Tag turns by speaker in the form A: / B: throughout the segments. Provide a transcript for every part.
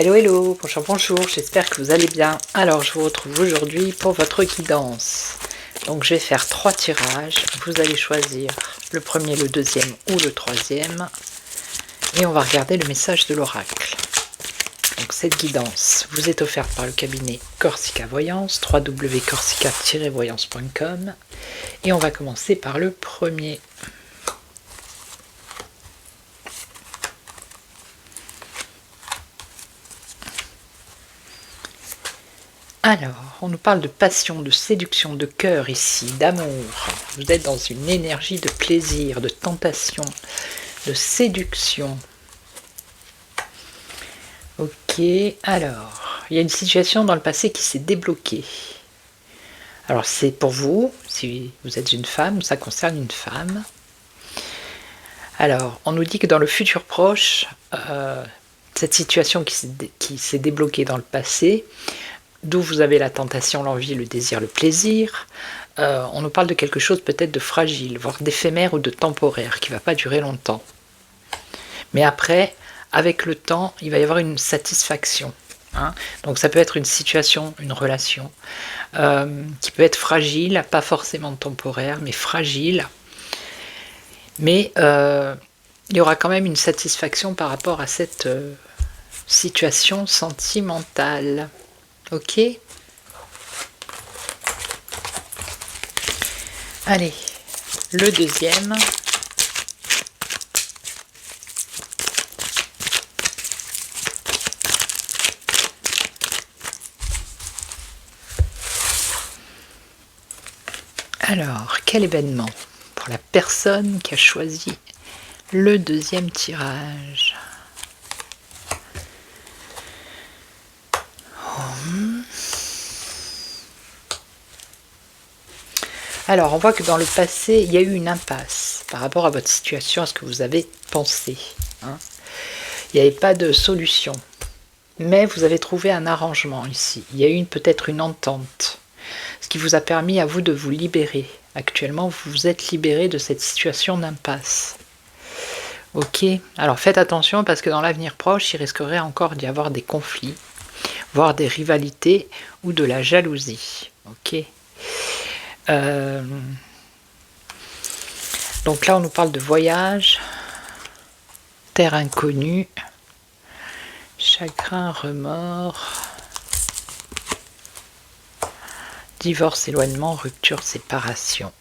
A: Hello hello, bonjour bonjour, j'espère que vous allez bien. Alors je vous retrouve aujourd'hui pour votre guidance. Donc je vais faire 3 tirages, vous allez choisir le premier, le deuxième ou le troisième. Et on va regarder le message de l'oracle. Donc cette guidance vous est offerte par le cabinet Corsica Voyance, www.corsica-voyance.com. Et on va commencer par le premier. Alors, on nous parle de passion, de séduction, de cœur ici, d'amour. Vous êtes dans une énergie de plaisir, de tentation, de séduction. Ok, alors, il y a une situation dans le passé qui s'est débloquée. Alors, c'est pour vous, si vous êtes une femme, ça concerne une femme. Alors, on nous dit que dans le futur proche, cette situation qui s'est débloquée dans le passé, d'où vous avez la tentation, l'envie, le désir, le plaisir, on nous parle de quelque chose peut-être de fragile, voire d'éphémère ou de temporaire, qui ne va pas durer longtemps. Mais après, avec le temps, il va y avoir une satisfaction. Donc ça peut être une situation, une relation, qui peut être fragile, pas forcément temporaire, mais fragile. Mais il y aura quand même une satisfaction par rapport à cette situation sentimentale. Ok. Allez, le deuxième. Alors, quel événement pour la personne qui a choisi le deuxième tirage? Alors, on voit que dans le passé, il y a eu une impasse par rapport à votre situation, à ce que vous avez pensé. Il n'y avait pas de solution. Mais vous avez trouvé un arrangement ici. Il y a eu peut-être une entente. Ce qui vous a permis à vous de vous libérer. Actuellement, vous vous êtes libéré de cette situation d'impasse. Ok. Alors, faites attention parce que dans l'avenir proche, il risquerait encore d'y avoir des conflits, voire des rivalités ou de la jalousie. Ok. Donc là on nous parle de voyage, terre inconnue, chagrin, remords, divorce, éloignement, rupture, séparation.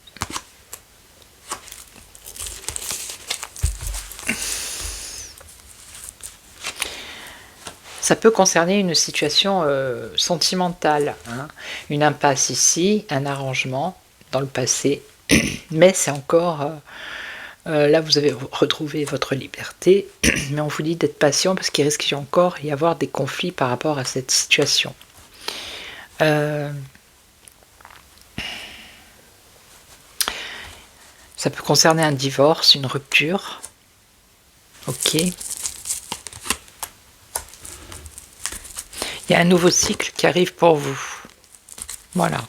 A: Ça peut concerner une situation sentimentale, une impasse ici, un arrangement dans le passé, mais c'est encore... là, vous avez retrouvé votre liberté, mais on vous dit d'être patient parce qu'il risque encore d'y avoir des conflits par rapport à cette situation. Ça peut concerner un divorce, une rupture. Ok. Il y a un nouveau cycle qui arrive pour vous. Voilà.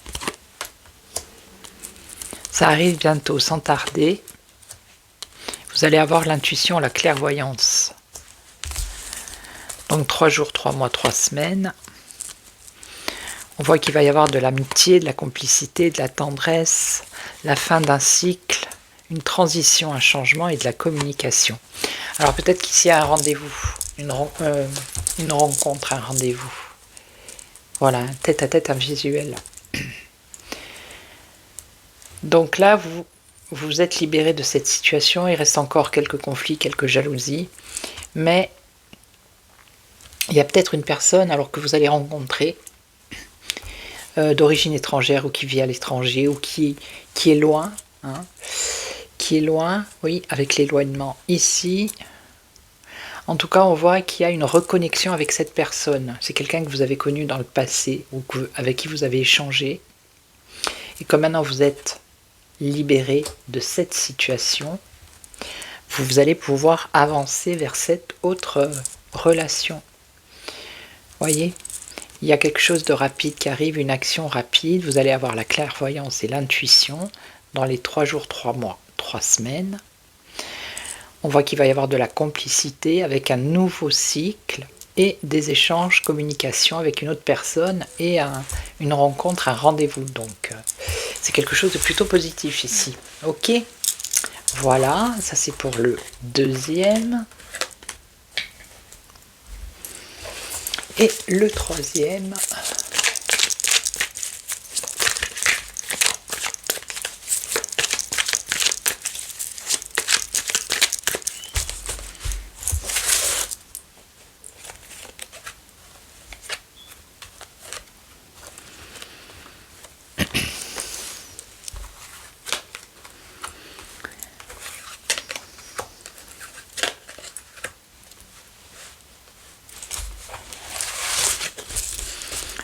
A: Ça arrive bientôt, sans tarder. Vous allez avoir l'intuition, la clairvoyance. Donc 3 jours, 3 mois, 3 semaines. On voit qu'il va y avoir de l'amitié, de la complicité, de la tendresse, la fin d'un cycle, une transition, un changement et de la communication. Alors peut-être qu'ici il y a un rendez-vous, une rencontre, un rendez-vous. Voilà, un tête-à-tête, un visuel. Donc là, vous êtes libéré de cette situation. Il reste encore quelques conflits, quelques jalousies. Mais il y a peut-être une personne alors que vous allez rencontrer d'origine étrangère ou qui vit à l'étranger ou qui est loin. Qui est loin, oui, avec l'éloignement ici. En tout cas, on voit qu'il y a une reconnexion avec cette personne. C'est quelqu'un que vous avez connu dans le passé ou avec qui vous avez échangé. Et comme maintenant vous êtes libéré de cette situation, vous allez pouvoir avancer vers cette autre relation. Voyez, il y a quelque chose de rapide qui arrive, une action rapide. Vous allez avoir la clairvoyance et l'intuition dans les 3 jours, 3 mois, 3 semaines. On voit qu'il va y avoir de la complicité avec un nouveau cycle. et des échanges, communication avec une autre personne et une rencontre, un rendez-vous. Donc, c'est quelque chose de plutôt positif ici. Ok, voilà, ça c'est pour le deuxième. Et le troisième.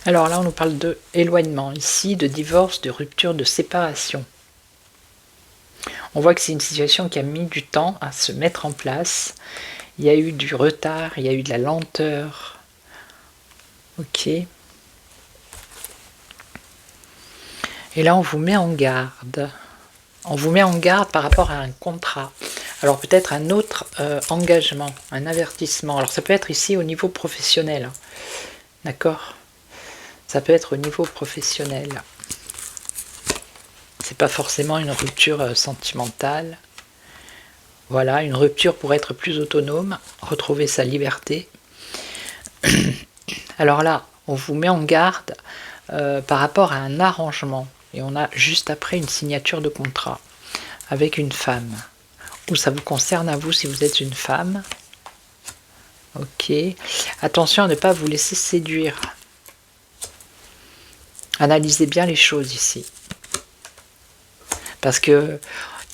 A: Alors là, on nous parle de éloignement ici, de divorce, de rupture, de séparation. On voit que c'est une situation qui a mis du temps à se mettre en place. Il y a eu du retard, il y a eu de la lenteur. Ok. Et là, on vous met en garde. On vous met en garde par rapport à un contrat. Alors peut-être un autre engagement, un avertissement. Alors ça peut être ici au niveau professionnel. D'accord ? Ça peut être au niveau professionnel. C'est pas forcément une rupture sentimentale. Voilà, une rupture pour être plus autonome, retrouver sa liberté. Alors là, on vous met en garde par rapport à un arrangement. Et on a juste après une signature de contrat avec une femme. Ou ça vous concerne à vous si vous êtes une femme. Ok. Attention à ne pas vous laisser séduire. Analysez bien les choses ici. Parce que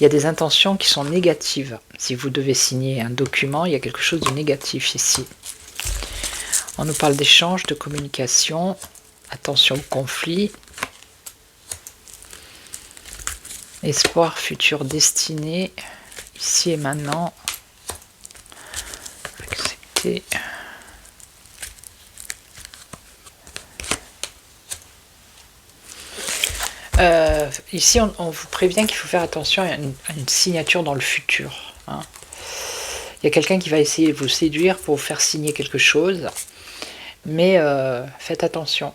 A: il y a des intentions qui sont négatives. Si vous devez signer un document, il y a quelque chose de négatif ici. On nous parle d'échange, de communication. Attention au conflit. Espoir, futur, destinée. Ici et maintenant. Accepter. Ici, on vous prévient qu'il faut faire attention à une signature dans le futur. Hein. Il y a quelqu'un qui va essayer de vous séduire pour vous faire signer quelque chose, mais faites attention.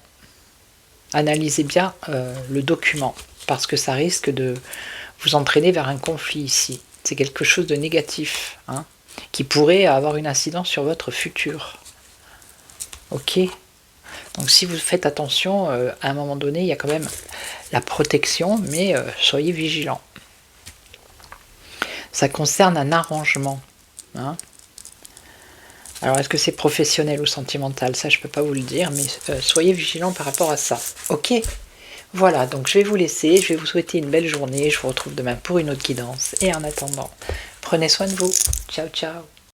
A: Analysez bien le document, parce que ça risque de vous entraîner vers un conflit ici. C'est quelque chose de négatif, hein, qui pourrait avoir une incidence sur votre futur. Ok ? Donc si vous faites attention, à un moment donné, il y a quand même la protection, mais soyez vigilants. Ça concerne un arrangement. Hein. Alors est-ce que c'est professionnel ou sentimental? Ça, je ne peux pas vous le dire, mais soyez vigilants par rapport à ça. Ok? Voilà, donc je vais vous laisser, je vais vous souhaiter une belle journée, je vous retrouve demain pour une autre guidance. Et en attendant, prenez soin de vous. Ciao, ciao.